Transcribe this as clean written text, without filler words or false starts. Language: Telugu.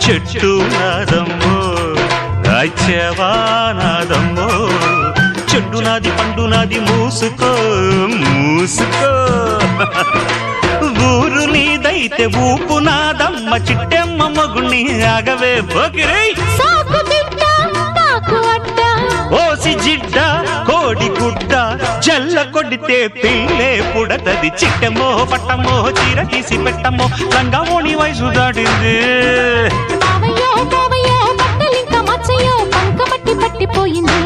చెట్టు నాదమ్మో రాజ్యవానాదమ్మో చెట్టు నాది పండు నాది మూసుకో మూసుకో ఊరు నీదైతే ఊపు నాదమ్మ చిట్టెమ్మ మగుణ్ణి ఆగవే పోకిరై ఓసి జిడ్డ కోడి గుడ్డ జల్ల కొడితే పిల్లే పుడతది చిట్టమో పట్టమో చీర తీసి పెట్టమో లంగావోణి వయసు దాటింది పట్టిపోయింది